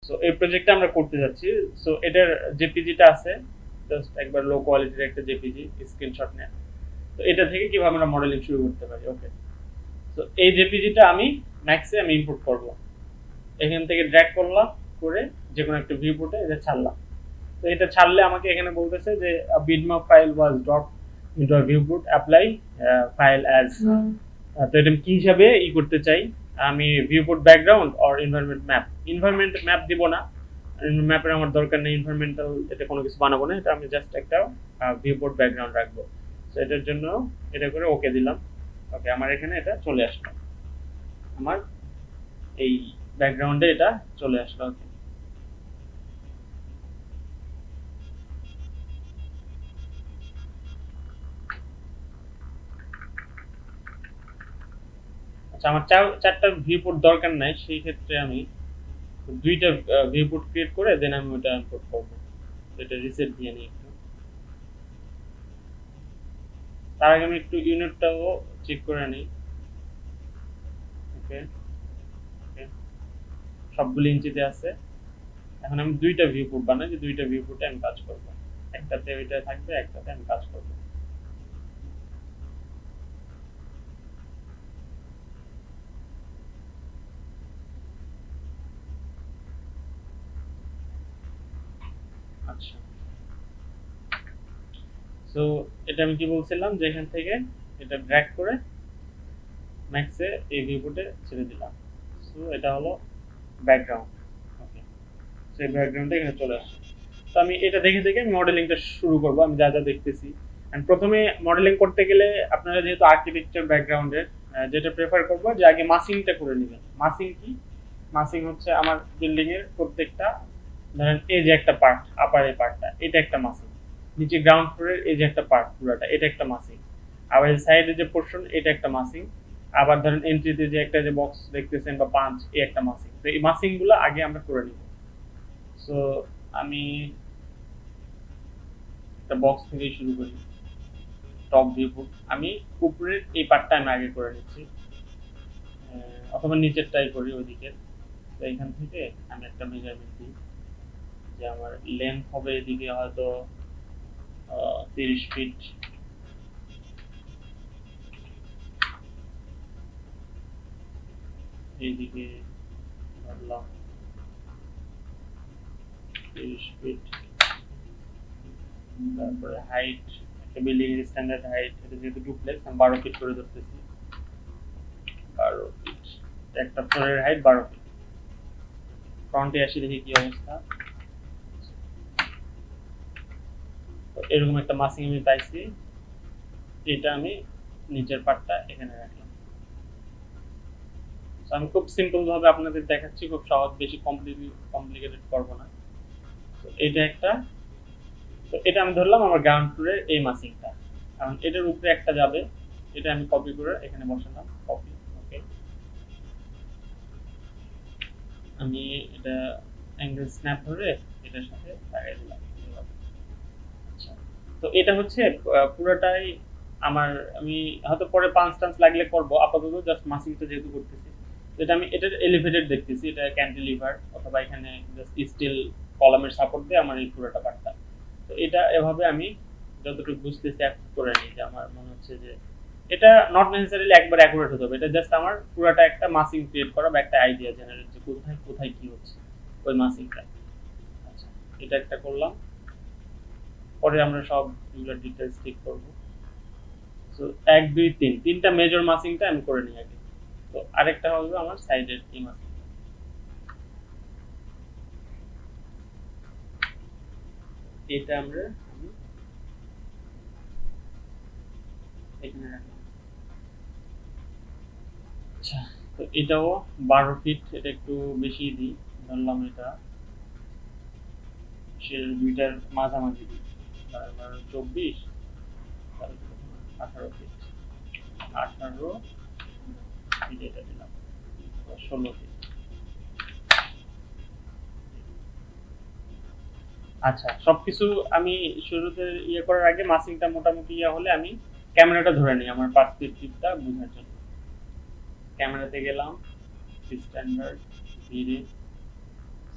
So এই প্রজেক্টটা আমরা করতে যাচ্ছি। সো এটার জেপিজিটা আছে, জাস্ট একবার লো কোয়ালিটির একটা জেপিজি স্ক্রিনশট নেন। তো এটা থেকে কিভাবে আমরা মডেলিং শুরু করতে পারি। ওকে, তো এই জেপিজিটা আমি ম্যাক্সে আমি ইম্পোর্ট করব। এখান থেকে ড্র্যাগ করলাম, করে যে কোনো একটা ভিউ পোর্টে এটা ছাড়লাম। তো এটা ছাড়লে আমাকে এখানে বলতেছে যে bitmap file was drop into a view port, apply file as. তো এটা কি হিসাবে করতে চাই, আমি viewport background or environment map. Environment map দিব না, ম্যাপের আমার দরকার নেই, এনভায়রনমেন্টাল এটা কোনো কিছু বানাবো না, এটা আমি জাস্ট একটা ভিউপোর্ট ব্যাকগ্রাউন্ড রাখবো। তো এটার জন্য এটা করে ওকে দিলাম। ওকে, আমার এখানে এটা চলে আসলো, আমার এই ব্যাকগ্রাউন্ডে এটা চলে আসলো। ওকে, আচ্ছা, আমার চারটা ভিউপোর্ট দরকার নাই, সেই ক্ষেত্রে আমি দুইটা ভিউপোর্ট ক্রিয়েট করে দেন আমি ওটা ইম্পোর্ট করবো। এটা রিসেট দিয়ে নিই একটু। তার আগে আমি একটু ইউনিটটাও চেক করে নিই। ওকে, ওকে, সবগুলো ইঞ্চিতে আছে। এখন আমি দুইটা ভিউপোর্ট বানাই, যে দুইটা ভিউপোর্টে আমি কাজ করব। একটাতে ওইটা থাকবে, একটাতে আমি কাজ করব। আচ্ছা, সো এটা আমি কি বলছিলাম, যে এখান থেকে এটা ড্র্যাগ করে ম্যাক্সে এই ভিউপোর্টে ছেড়ে দিলাম। সো এটা হলো ব্যাকগ্রাউন্ড। ওকে, সো এই ব্যাকগ্রাউন্ডটা এখানে চলে আসছে। তো আমি এটা দেখে দেখে মডেলিংটা শুরু করব, আমি যা যা দেখতেছি। এন্ড প্রথমে মডেলিং করতে গেলে আপনারা যেহেতু আর্কিটেকচার ব্যাকগ্রাউন্ডের, যেটা প্রেফার করব যে আগে মাসিংটা করে নেবেন। মাসিং কি? মাসিং হচ্ছে আমার বিল্ডিং এর প্রত্যেকটা, ধরেন এই যে একটা পার্ট, আপার এই পার্টটা, এটা একটা মাসিং। নিচে গ্রাউন্ড ফ্লোরের এই যে একটা পার্ট পুরোটা, এটা একটা মাসিং। আবার এই সাইডে যে পোর্শন, এটা একটা মাসিং। আবার ধরেন এন্ট্রিতে যে একটা যে বক্স দেখতেছেন বা পাঁচ, এই একটা মাসিং। তো এই মাসিং গুলো আগে আমরা করে নিব। সো আমি একটা বক্স থেকে শুরু করি। টপ ভিউ, আমি উপরের এই পার্টটা আমি আগে করে নিচ্ছি, অথবা নিচেরটাই করি ওইদিকে। তো এখান থেকে আমি একটা মেজারমেন্ট দিই, যে আমার লেন্থ হবে এদিকে হয়তো 30 ফিট, এইদিকে ধরলাম 30 ফিট। তারপরে হাইট, একটা বিল্ডিং এর স্ট্যান্ডার্ড হাইট, এটা যেহেতু ডুপ্লেক্স আমি 12 ফিট করে ধরতেছি। 12 ফিট, একটা ফ্লোরের হাইট 12 ফিট। ফ্রন্টে আসি, দেখি কি অবস্থা। তো এরকম একটা মাসিং আমি পাইছি, এটা আমি নিচের পার্টটা এখানে রাখলাম। আমি খুব সিম্পল ভাবে আপনাদের দেখাচ্ছি, খুব সহজ, বেশি কমপ্লিকেটেড করবো না। তো এটা একটা, তো এটা আমি ধরলাম আমার গ্রাউন্ড ফ্লোরের এই মাসিংটা। কারণ এটার উপরে একটা যাবে, এটা আমি কপি করে এখানে বসালাম, কপি। ওকে, আমি এটা অ্যাঙ্গেল স্ন্যাপ ধরে এটার সাথে লাগাই দিলাম। আচ্ছা, তো এটা হচ্ছে পুরোটাই আমার, আমি হয়তো পরে পাঁচ টান্স লাগলে করবো, আপাতত জাস্ট মাসিংটা যেহেতু করতেছি। যেটা আমি এটার এলিভেটেড দেখতেছি, এটা ক্যান্টিলিভার অথবা এখানে জাস্ট স্টিল কলামের সাপোর্ট দিয়ে আমার এই পুরোটা পার্টটা। তো এটা এভাবে আমি যতটুকু বুঝতেছি করে নিই, যে আমার মনে হচ্ছে যে এটা নট নেসেসারিলি একবার অ্যাকুরেট হতে হবে, এটা জাস্ট আমার পুরোটা একটা মাসিং ক্রিয়েট করা বা একটা আইডিয়া জেনারেট, যে কোথায় কোথায় কি হচ্ছে ওই মাসিংটা। আচ্ছা, এটা একটা করলাম, পরে আমরা সব এগুলো ডিটেলস ঠিক করব। সো 1 2 3, তিনটা মেজর মাসিংটা আমি করে নিই আগে। তো আরেকটা হবে আমার সাইডের এই মাসিং, এটা আমরা আমি এখানে রাখলাম। আচ্ছা, তো এটাও 12 ফিট, এটা একটু বেশি দিই, ধরলাম এটা সে দুইটার মাঝামাঝি দিই, 24, 18 ফিট, 18 ফিট এটা দিলাম, 16 ফিট। আচ্ছা, সবকিছু আমি শুরুতে করার আগে মাসিংটা মোটামুটি হলে আমি ক্যামেরাটা ধরে নিই আমার পার্সপেক্টিভটা বোঝার জন্য। ক্যামেরাতে গেলাম, স্ট্যান্ডার্ড, ধীরে,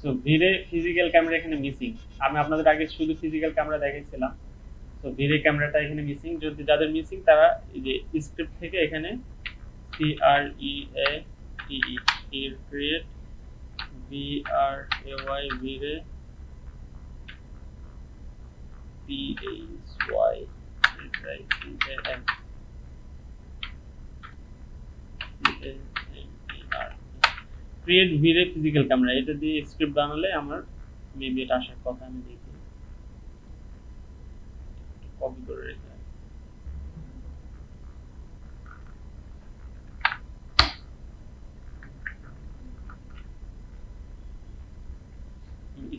সো ভিরে ফিজিক্যাল ক্যামেরা এখানে মিসিং। আমি আপনাদের আগে শুধু ফিজিক্যাল ক্যামেরা দেখাইছিলাম। তো ভিরে ক্যামেরাটা এখানে মিসিং। যদি যাদের মিসিং তারা এই যে স্ক্রিপ্ট থেকে এখানে CREATE create VRAY VRay PHYCAM create VRay physical camera এটা দিয়ে স্ক্রিপ্ট বানালে আমার মেবি এটা আসার কথা। আমি দেখি কপি করে রেখে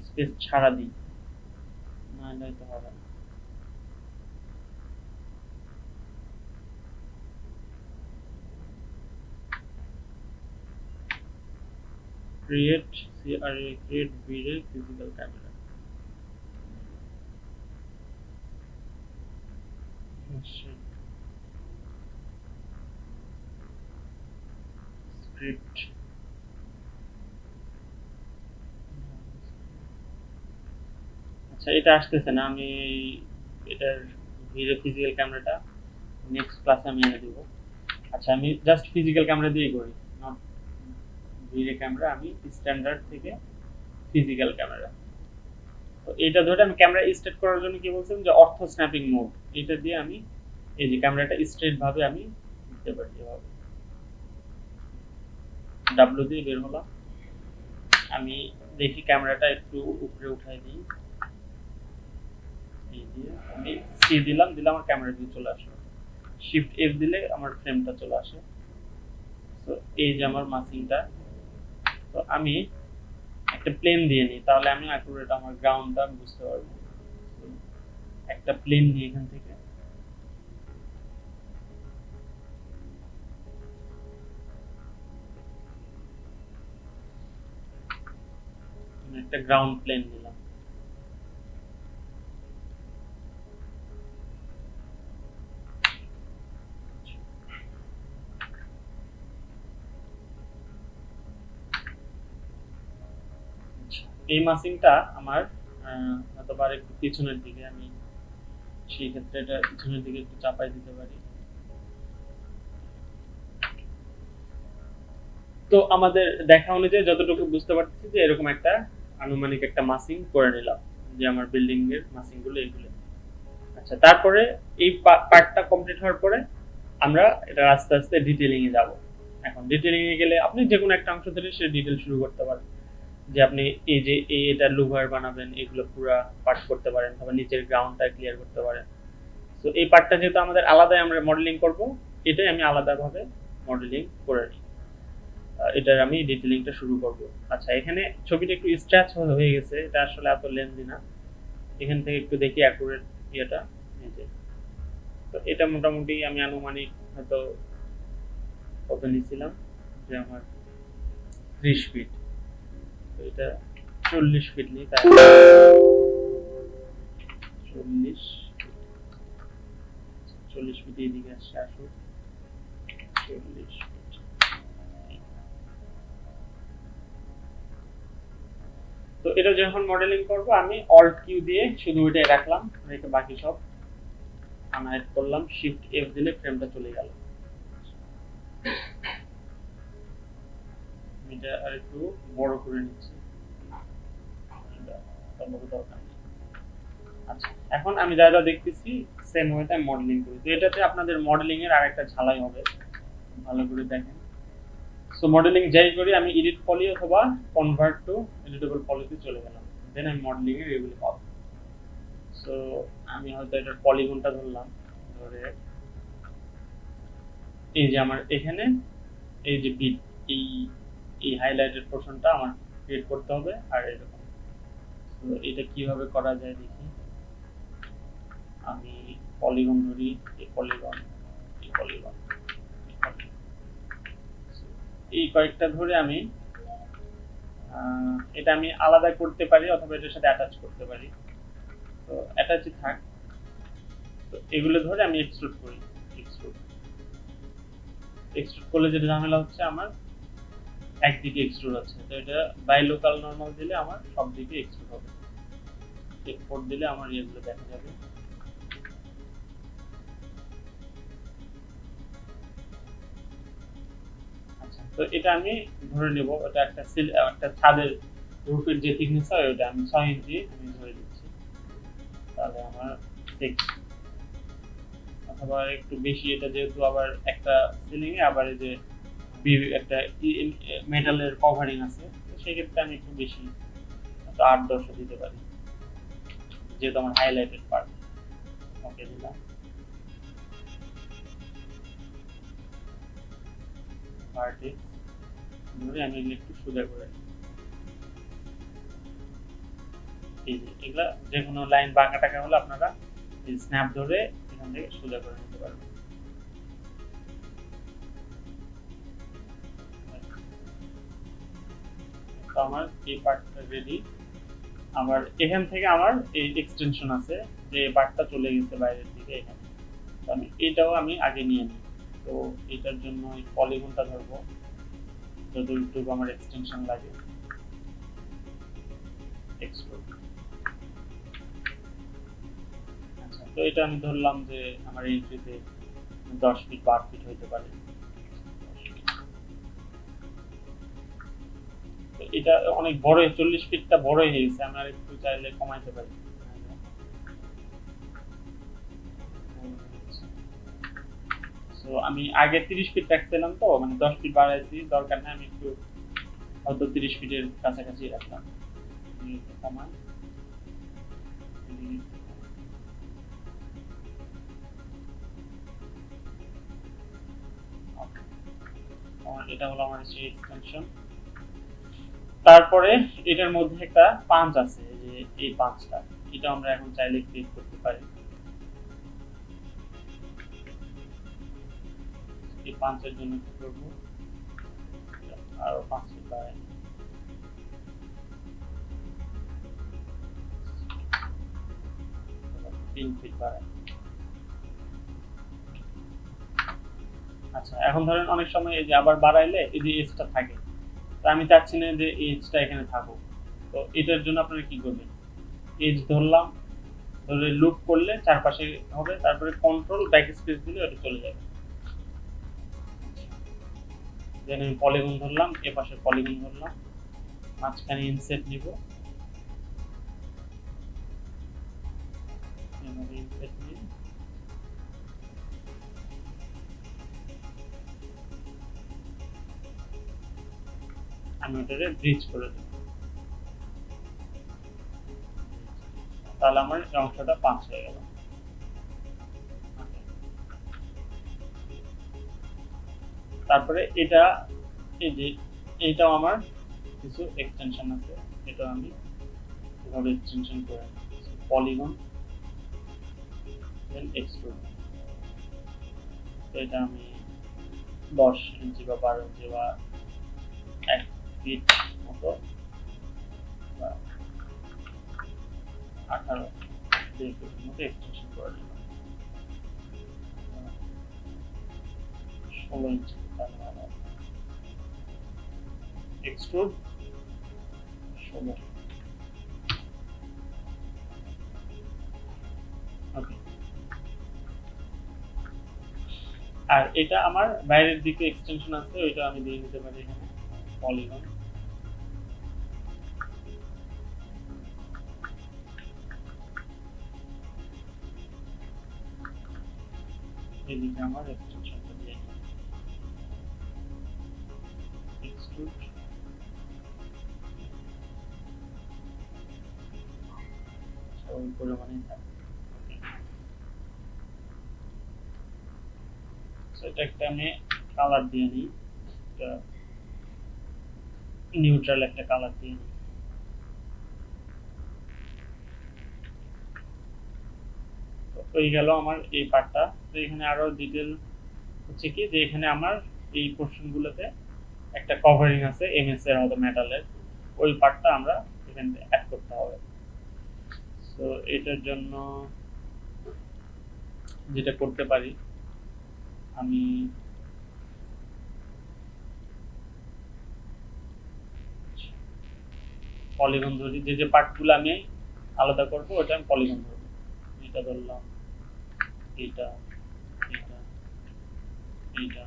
স্পেস ছাড়া দিই, নাহলে তো হবে না। Create create VRay physical camera. Script আচ্ছা এটা আসতেছে না। আমি এটার ভিডিও ফিজিক্যাল ক্যামেরাটা নেক্সট ক্লাসে আমি এনে দেব। আচ্ছা আমি জাস্ট ফিজিক্যাল ক্যামেরা দিয়েই করি, নট ভিডিও ক্যামেরা। আমি স্ট্যান্ডার্ড থেকে ফিজিক্যাল ক্যামেরা। তো এটা ধরে আমি ক্যামেরা স্ট্রেট করার জন্য কি বলছিলাম যে অর্থো স্ন্যাপিং মোড, এটা দিয়ে আমি এই যে ক্যামেরাটা স্ট্রেট ভাবে আমি দিতে পারি। এভাবে ডাব্লিউ দিয়ে বের হলাম। আমি দেখি ক্যামেরাটা একটু উপরে উঠাই দিই, এই দিয়ে আমি সি দিলাম, আমার ক্যামেরা দিয়ে চলে আসলো। শিফট এফ দিলে আমার ফ্রেমটা চলে আসে। তো এই যে আমার মাসিংটা। তো আমি একটা প্লেন দিয়ে নিই, তাহলে আমি অ্যাকুরেট আমার গ্রাউন্ডটা বুঝতে পারবো। একটা প্লেন নিয়ে এখান থেকে একটা গ্রাউন্ড প্লেন নিলাম। এই মাসিংটা আমার হয়তো বা একটু পিছনের দিকে, আমি সেই ক্ষেত্রে এটা পিছনের দিকে একটু চাপাই দিতে পারি। তো আমাদের দেখা অনুযায়ী যতটুকু বুঝতে পারতেছি যে এরকম একটা আনুমানিক একটা মাসিং করে নিলাম, যে আমার বিল্ডিং এর মাসিং গুলো এগুলো। আচ্ছা তারপরে এই পার্টটা কমপ্লিট হওয়ার পরে আমরা এটা আস্তে আস্তে ডিটেইলিং এ যাব। এখন ডিটেইলিং এ গেলে আপনি যে কোনো একটা অংশ থেকে সে ডিটেইল শুরু করতে পারেন, যে আপনি এই যে এটা লুভার বানাবেন, এগুলো পুরো পার্ট করতে পারেন, অথবা নিচের গ্রাউন্ডটা ক্লিয়ার করতে পারেন। তো এই পার্টটা যেহেতু আমাদের আলাদা আমরা মডেলিং করব, এটাই আমি আলাদাভাবে মডেলিং করে নিই। এটার আমি ডিটেইলিংটা শুরু করব। আচ্ছা এখানে ছবিটা একটু স্ট্রেচ হয়ে গেছে, এটা আসলে এত লেন্থি না। এখান থেকে একটু দেখি অ্যাকুরেট ইয়েটা, এই যে। তো এটা মোটামুটি আমি আনুমানিক হয়তো কত নিয়েছিলাম, যে আমার 30 ফিট। তো এটা 40 ফিট নিই, তাই 40 ফিট এদিকে আসছে, আসুন 40 ফিট। তো এটা যখন মডেলিং করব আমি অল্ট কিউ দিয়ে শুধু ওইটাই রাখলাম, রেখে বাকি সব আনহাইড করলাম। শিফট এফ দিলে ফ্রেমটা চলে গেল। এটা আর একটু বড় করে নিচ্ছি, আচ্ছা এখন আমি যা যা দেখতেছি সেম ওয়েতে মডেলিং করি। তো এটাতে আপনাদের মডেলিং এর আরেকটা ঝালাই হবে, ভালো করে দেখেন। সো মডেলিং যাই করি আমি এডিট পলি অথবা কনভার্ট টু এডিটেবল পলিতে চলে গেলাম, দেন আমি মডেলিং এর এগুলো পাবো। সো আমি হয়তো এটার পলিগনটা ধরলাম, ধরে এই যে আমার এখানে এই যে বিট, এই হাইলাইটেড পোরশনটা আমার ক্রিয়েট করতে হবে। আর এরকম তো এটা কিভাবে করা যায় দেখি। আমি পলিগন ধরি, এই পলিগন, এই পলিগন, এই কয়েকটা ধরে আমি এটা আমি আলাদা করতে পারি অথবা এটার সাথে অ্যাটাচ করতে পারি। তো অ্যাটাচই থাক। তো এগুলো ধরে আমি এক্সট্রুড করি। এক্সট্রুড করলে যেটা ঝামেলা হচ্ছে, আমার একদিকে এক্সট্রুড হচ্ছে, তো এটা বাই লোকাল নরমাল দিলে আমার সব দিকে এক্সট্রুড হবে। এক্সপোর্ট দিলে আমার এগুলো দেখা যাবে। আচ্ছা, তো এটা আমি ধরে নেব, এটা একটা ছাদের রুফের যে থিকনেস হয় ওটা আমি 6 ইঞ্চি আমি ধরে দিচ্ছি। তাহলে আমার 6 অথবা একটু বেশি, এটা যেহেতু আবার একটা সিলিং এ আবার এই যে একটা মেটালের কভারিং আছে, তো সেক্ষেত্রে আমি একটু বেশি 8-10 দিতে পারি, যেহেতু আমার হাইলাইটেড পার্ট। ওকে দিলাম, পার্টে ধরে আমি এগুলো একটু সোজা করে নিই। এই যে এগুলা যে কোনো লাইন বাঁকা টাকা হলে আপনারা এই স্ন্যাপ ধরে এখান থেকে সোজা করে নিতে পারবেন। তো আমার এই পার্টটা রেডি। আবার এখান থেকে আমার এই এক্সটেনশন আছে, যে পার্টটা চলে গেছে বাইরের দিকে এখানে, তো আমি এটাও আমি আগে নিয়ে নিই। তো এটার জন্য এই পলিগনটা ধরবো, যতটুকু আমার এক্সটেনশন লাগে। এক্সট্রুড। আচ্ছা, তো এটা আমি ধরলাম যে আমার এন্ট্রিতে 10 ফিট 12 ফিট হইতে পারে। তো এটা অনেক বড়, 40 ফিটটা বড় হয়ে গেছে, আমি আর একটু চাইলে কমাইতে পারি। তো আমি আগে 30 ফিট রাখছিলাম, তো মানে 10 ফিট বাড়াইছি, দরকার নেই, আমি একটু হয়তো 30 ফিটের কাছাকাছি রাখলাম। কমান এটা হলো আমার সেই এক্সটেনশন। তারপরে এটার মধ্যে একটা পাঞ্চ আছে, যে এই পাঞ্চটা, এটা আমরা এখন চাইলে ক্লিক করতে পারি। এই পাঞ্চের জন্য কি করবো, আরো 5 ফিট বাড়াই, 3 ফিট বাড়াই। আচ্ছা, এখন ধরেন অনেক সময় এই যে আবার বাড়াইলে এই যে এজটা থাকে, তো আমি চাচ্ছি না যে এজটা এখানে থাকুক। তো এটার জন্য আপনারা কি করবেন, এজ ধরলাম, ধরে লুপ করলে চারপাশে হবে, তারপরে কন্ট্রোল ব্যাক স্পেস দিলে ওটা চলে যাবে। দেন আমি পলিগন ধরলাম, এপাশে পলিগন ধরলাম, মাঝখানে ইনসেট নিব, এভাবে ইনসেট নিয়ে আমি ওটারে ব্রিজ করে দেব। তাহলে আমার অংশটা 5 হয়ে গেল। তারপরে এটা, এই যে এইটাও আমার কিছু এক্সটেনশন আছে, এটা আমি এভাবে এক্সটেনশন করে পলিগন, দেন এক্সট্রুড। এটা আমি 10 ইঞ্চি বা 12 ইঞ্চি বা 1 ফিট মতো বা 18 ফিটের মতো এক্সটেনশন করে নিলাম। 16 ইঞ্চি এক্সট্রুড 16। ওকে, আর এটা আমার বাইরের দিকে এক্সটেনশন আছে, ওইটা আমি দিয়ে নিতে পারি এখানে পলিগন। এদিকে আমার এক্সটেনশনটা দিয়ে এক্সট্রুড, ওই পরিমাণেই থাকে। এটা একটা আমি কালার দিয়ে নিই, এটা নিউট্রাল একটা কালার দিয়ে নিই। হয়ে গেল আমার এই পার্টটা। তো এখানে আরো ডিটেল হচ্ছে কি, যে এখানে আমার এই পোর্শন গুলোতে একটা কভারিং আছে এমএস এর মতো মেটালের, ওই পার্টটা আমরা এখানে অ্যাড করতে হবে। তো এটার জন্য যেটা করতে পারি, আমি পলিগন ধরি, যে যে পার্টগুলো আমি আলাদা করব ওটা আমি পলিগন ধরবো। এটা ধরলাম, এইটা, এইটা, এইটা,